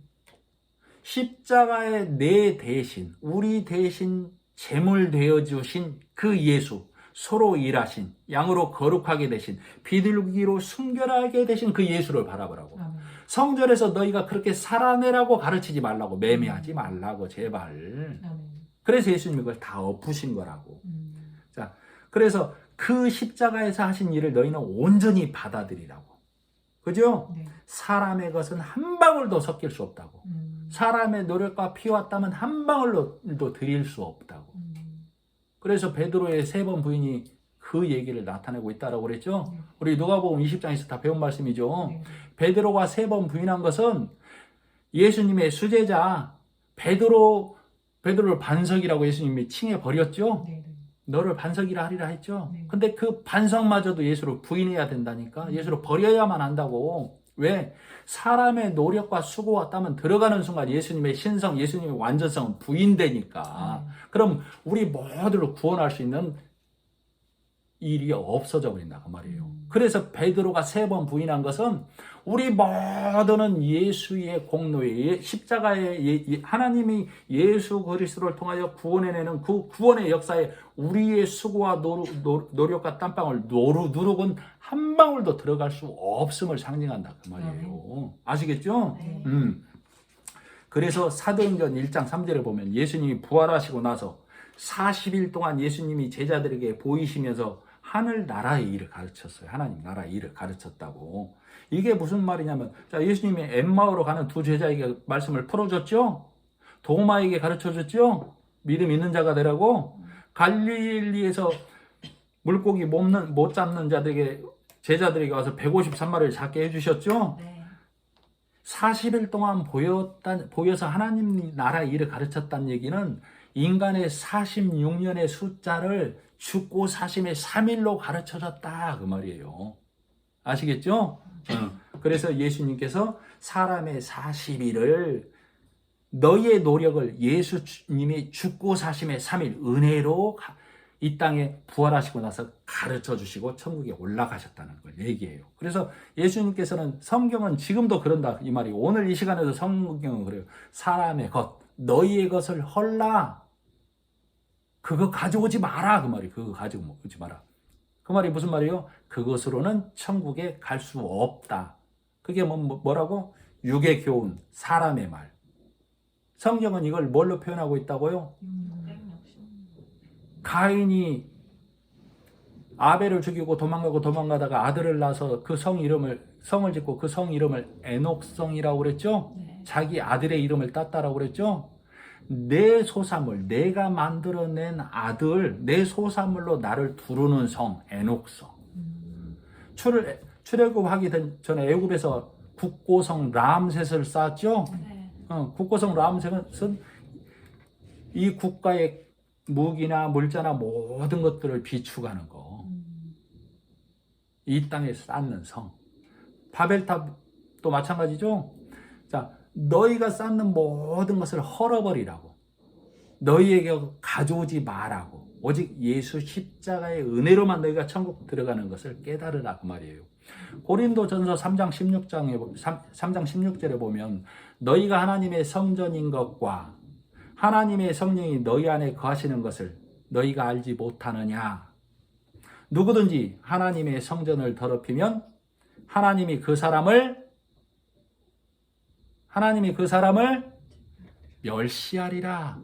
십자가에 내 대신, 우리 대신 제물 되어 주신 그 예수, 소로 일하신, 양으로 거룩하게 되신, 비둘기로 순결하게 되신 그 예수를 바라보라고. 아멘. 성전에서 너희가 그렇게 살아내라고 가르치지 말라고, 매매하지 말라고, 제발. 아멘. 그래서 예수님이 그걸 다 엎으신 거라고. 음. 자, 그래서 그 십자가에서 하신 일을 너희는 온전히 받아들이라고. 그죠? 네. 사람의 것은 한 방울도 섞일 수 없다고. 사람의 노력과 피와 땀은 한 방울도 드릴 수 없다고. 그래서 베드로의 3번 부인이 그 얘기를 나타내고 있다라고 그랬죠. 네. 우리 누가복음 20장에서 다 배운 말씀이죠. 네. 베드로가 3번 부인한 것은 예수님의 수제자 베드로를 반석이라고 예수님이 칭해 버렸죠. 네. 네. 너를 반석이라 하리라 했죠. 네. 근데 그 반석마저도 예수를 부인해야 된다니까. 예수를 버려야만 한다고. 왜? 사람의 노력과 수고와 땀은 들어가는 순간 예수님의 신성, 예수님의 완전성은 부인되니까. 그럼 우리 모두를 구원할 수 있는 일이 없어져 버린다 그 말이에요. 그래서 베드로가 3번 부인한 것은 우리 모두는 예수의 공로에 십자가에 하나님이 예수 그리스도를 통하여 구원해내는 그 구원의 역사에 우리의 수고와 노력과 땀방울 누룩은 한 방울도 들어갈 수 없음을 상징한다 그 말이에요. 아시겠죠? 네. 그래서 사도행전 1장 3절에 보면 예수님이 부활하시고 나서 40일 동안 예수님이 제자들에게 보이시면서 하늘 나라의 일을 가르쳤어요. 하나님 나라의 일을 가르쳤다고. 이게 무슨 말이냐면, 자, 예수님이 엠마오로 가는 2 제자에게 말씀을 풀어줬죠? 도마에게 가르쳐줬죠? 믿음 있는 자가 되라고? 갈릴리에서 물고기 못 잡는 제자들에게 와서 153마리를 잡게 해주셨죠? 네. 40일 동안 보여서 하나님 나라의 일을 가르쳤다는 얘기는 인간의 46년의 숫자를 죽고 사심의 3일로 가르쳐줬다 그 말이에요. 아시겠죠? 그래서 예수님께서 사람의 40일을 너희의 노력을 예수님이 죽고 사심의 3일 은혜로 이 땅에 부활하시고 나서 가르쳐 주시고 천국에 올라가셨다는 걸 얘기해요. 그래서 예수님께서는 성경은 지금도 그런다 이 말이에요. 오늘 이 시간에도 성경은 그래요. 사람의 것, 너희의 것을 헐라. 그거 가져오지 마라 그 말이에요. 그거 가지고 오지 마라. 그 말이 무슨 말이에요? 그것으로는 천국에 갈 수 없다. 그게 뭐라고? 육의 교훈, 사람의 말. 성경은 이걸 뭘로 표현하고 있다고요? 가인이 아벨을 죽이고 도망가다가 아들을 낳아서 그 성을 짓고 그 성 이름을 에녹성이라고 그랬죠? 네. 자기 아들의 이름을 땄다라고 그랬죠? 내 소사물, 내가 만들어낸 아들, 내 소사물로 나를 두르는 성, 에녹성. 출애굽하기 전에 애굽에서 국고성 람셋을 쌓았죠? 네. 국고성 람셋은 이 국가의 무기나 물자나 모든 것들을 비추가는 거. 이 땅에 쌓는 성. 바벨탑도 마찬가지죠? 자, 너희가 쌓는 모든 것을 헐어버리라고. 너희에게 가져오지 마라고. 오직 예수 십자가의 은혜로만 너희가 천국 들어가는 것을 깨달으라 그 말이에요. 고린도전서 3장 16절에 보면 너희가 하나님의 성전인 것과 하나님의 성령이 너희 안에 거하시는 것을 너희가 알지 못하느냐. 누구든지 하나님의 성전을 더럽히면 하나님이 그 사람을 멸시하리라.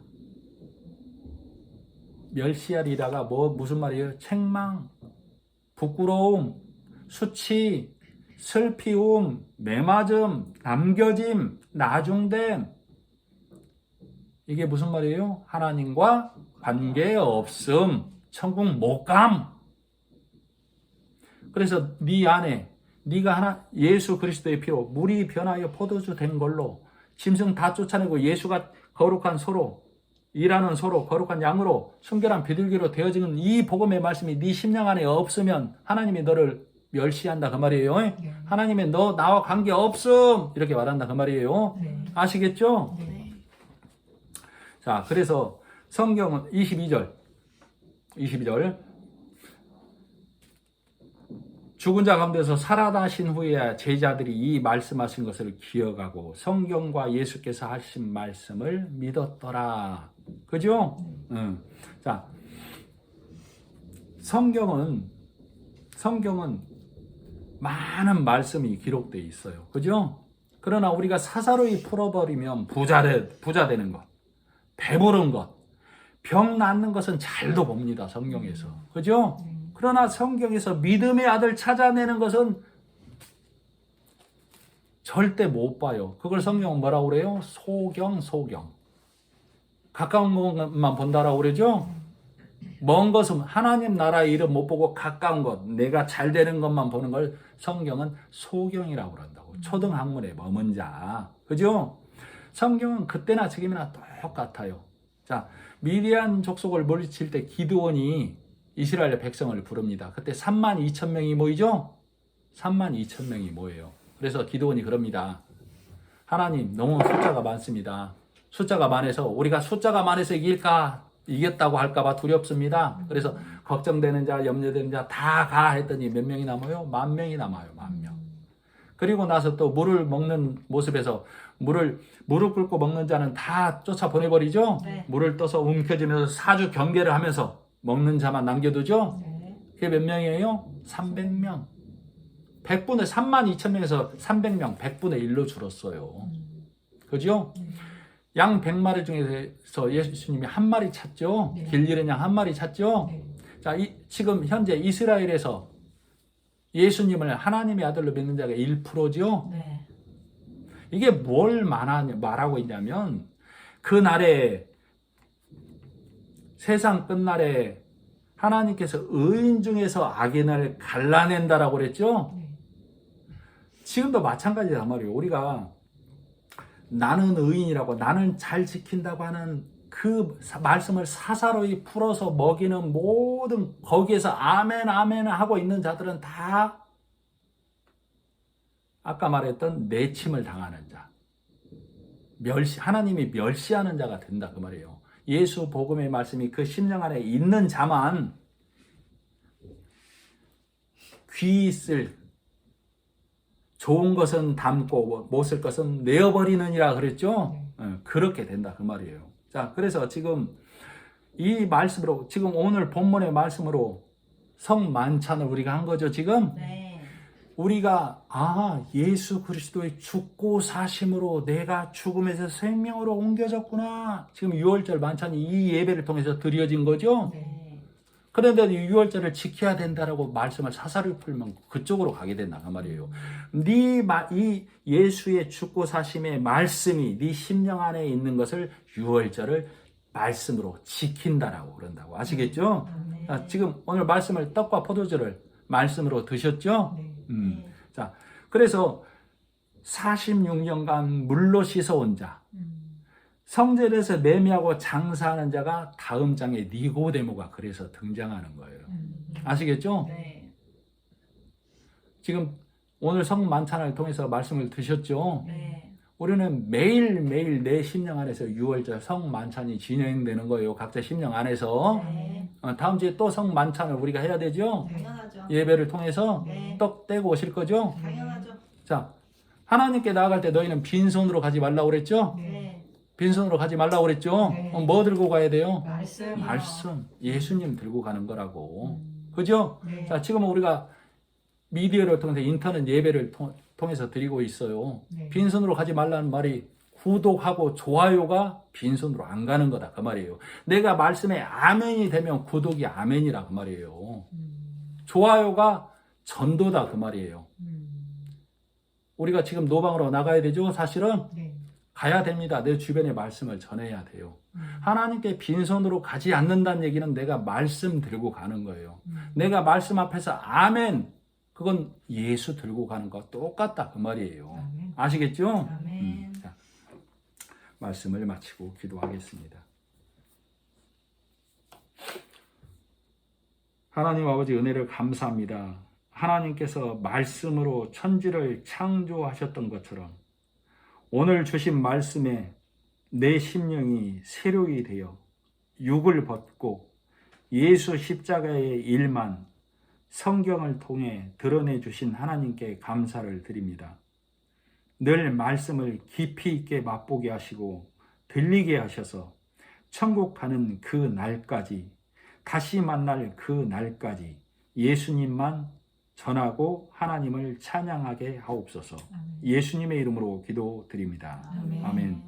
멸시하리라가 무슨 말이에요? 책망, 부끄러움, 수치, 슬피움, 매맞음, 남겨짐, 나중됨. 이게 무슨 말이에요? 하나님과 관계없음, 천국 못감. 그래서 네 안에 네가 예수 그리스도의 피로 물이 변하여 포도주 된 걸로 짐승 다 쫓아내고 예수가 거룩한 소로 일하는 소로 거룩한 양으로 순결한 비둘기로 되어지는 이 복음의 말씀이 네 심령 안에 없으면 하나님이 너를 멸시한다 그 말이에요. 네. 하나님의 너 나와 관계 없음 이렇게 말한다 그 말이에요. 네. 아시겠죠? 네. 자, 그래서 성경은 22절 죽은 자 가운데서 살아나신 후에 제자들이 이 말씀하신 것을 기억하고 성경과 예수께서 하신 말씀을 믿었더라. 그죠? 응. 자, 성경은 많은 말씀이 기록되어 있어요. 그죠? 그러나 우리가 사사로이 풀어버리면 부자 되는 것, 배부른 것, 병 낫는 것은 잘도 봅니다. 성경에서. 그죠? 그러나 성경에서 믿음의 아들 찾아내는 것은 절대 못 봐요. 그걸 성경은 뭐라고 그래요? 소경. 가까운 것만 본다라고 그러죠? 먼 것은 하나님 나라의 일은 못 보고 가까운 것, 내가 잘 되는 것만 보는 걸 성경은 소경이라고 그런다고. 초등학문에 머문 자. 그죠? 성경은 그때나 지금이나 똑같아요. 자, 미디안 족속을 물리칠 때 기드온이 이스라엘 백성을 부릅니다. 그때 32,000명이 모이죠? 32,000명이 모여요. 그래서 기드온이 그럽니다. 하나님, 너무 숫자가 많습니다. 숫자가 많아서 우리가 숫자가 많아서 이겼다고 할까봐 두렵습니다. 그래서 걱정되는 자, 염려되는 자 다 가 했더니 몇 명이 남아요? 10,000명이 남아요. 10,000명. 그리고 나서 또 물을 먹는 모습에서 물을 끓고 먹는 자는 다 쫓아 보내버리죠. 네. 물을 떠서 움켜쥐면서 사주 경계를 하면서 먹는 자만 남겨두죠. 네. 그게 몇 명이에요? 300명. 32,000명에서 300명, 100분의 1로 줄었어요. 그죠? 양 100마리 중에서 예수님이 한 마리 찾죠. 네. 길 잃은 양 한 마리 찾죠. 네. 자, 지금 현재 이스라엘에서 예수님을 하나님의 아들로 믿는 자가 1%죠. 네. 이게 뭘 말하고 있냐면 그날에 세상 끝날에 하나님께서 의인 중에서 악인을 갈라낸다라고 그랬죠. 네. 지금도 마찬가지란 말이에요. 우리가 나는 의인이라고 나는 잘 지킨다고 하는 그 말씀을 사사로이 풀어서 먹이는 모든 거기에서 아멘 하고 있는 자들은 다 아까 말했던 내침을 당하는 자, 하나님이 멸시하는 자가 된다 그 말이에요. 예수 복음의 말씀이 그 심령 안에 있는 자만 귀 있을 좋은 것은 담고 못 쓸 것은 내어버리느니라 그랬죠. 그렇게 된다 그 말이에요. 자, 그래서 지금 이 말씀으로 지금 오늘 본문의 말씀으로 성만찬을 우리가 한 거죠. 지금 네. 우리가 예수 그리스도의 죽고 사심으로 내가 죽음에서 생명으로 옮겨졌구나. 지금 6월절 만찬이 이 예배를 통해서 드려진 거죠. 네. 그런데 6월절을 지켜야 된다라고 말씀을 사사를 풀면 그쪽으로 가게 된다 그 말이에요. 이 예수의 죽고 사심의 말씀이 네 심령 안에 있는 것을 6월절을 말씀으로 지킨다라고 그런다고 아시겠죠? 네. 자, 지금 오늘 말씀을 떡과 포도주를 말씀으로 드셨죠? 네. 자, 그래서 46년간 물로 씻어온 자, 성전에서 매매하고 장사하는 자가 다음 장에 니고데모가 그래서 등장하는 거예요. 아시겠죠? 네. 지금 오늘 성만찬을 통해서 말씀을 드셨죠? 네. 우리는 매일매일 내 심령 안에서 6월절 성만찬이 진행되는 거예요. 각자 심령 안에서. 네. 다음 주에 또 성만찬을 우리가 해야 되죠? 당연하죠. 예배를 통해서 네. 떡 떼고 오실 거죠? 당연하죠. 자, 하나님께 나아갈 때 너희는 빈손으로 가지 말라고 그랬죠? 네. 빈손으로 가지 말라고 그랬죠? 네. 뭐 들고 가야 돼요? 말씀. 말씀. 예수님 들고 가는 거라고. 그죠? 네. 자, 지금은 우리가 미디어를 통해서 인터넷 예배를 통해서 드리고 있어요. 네. 빈손으로 가지 말라는 말이 구독하고 좋아요가 빈손으로 안 가는 거다 그 말이에요. 내가 말씀에 아멘이 되면 구독이 아멘이라 그 말이에요. 좋아요가 전도다 그 말이에요. 우리가 지금 노방으로 나가야 되죠. 사실은 네. 가야 됩니다. 내 주변에 말씀을 전해야 돼요. 하나님께 빈손으로 가지 않는다는 얘기는 내가 말씀 들고 가는 거예요. 내가 말씀 앞에서 아멘, 그건 예수 들고 가는 거 똑같다 그 말이에요. 아멘. 아시겠죠? 아멘. 자, 말씀을 마치고 기도하겠습니다. 하나님 아버지 은혜를 감사합니다. 하나님께서 말씀으로 천지를 창조하셨던 것처럼 오늘 주신 말씀에 내 심령이 새로이 되어 육을 벗고 예수 십자가의 일만 성경을 통해 드러내 주신 하나님께 감사를 드립니다. 늘 말씀을 깊이 있게 맛보게 하시고 들리게 하셔서 천국 가는 그 날까지, 다시 만날 그 날까지 예수님만 전하고 하나님을 찬양하게 하옵소서. 아멘. 예수님의 이름으로 기도드립니다. 아멘. 아멘.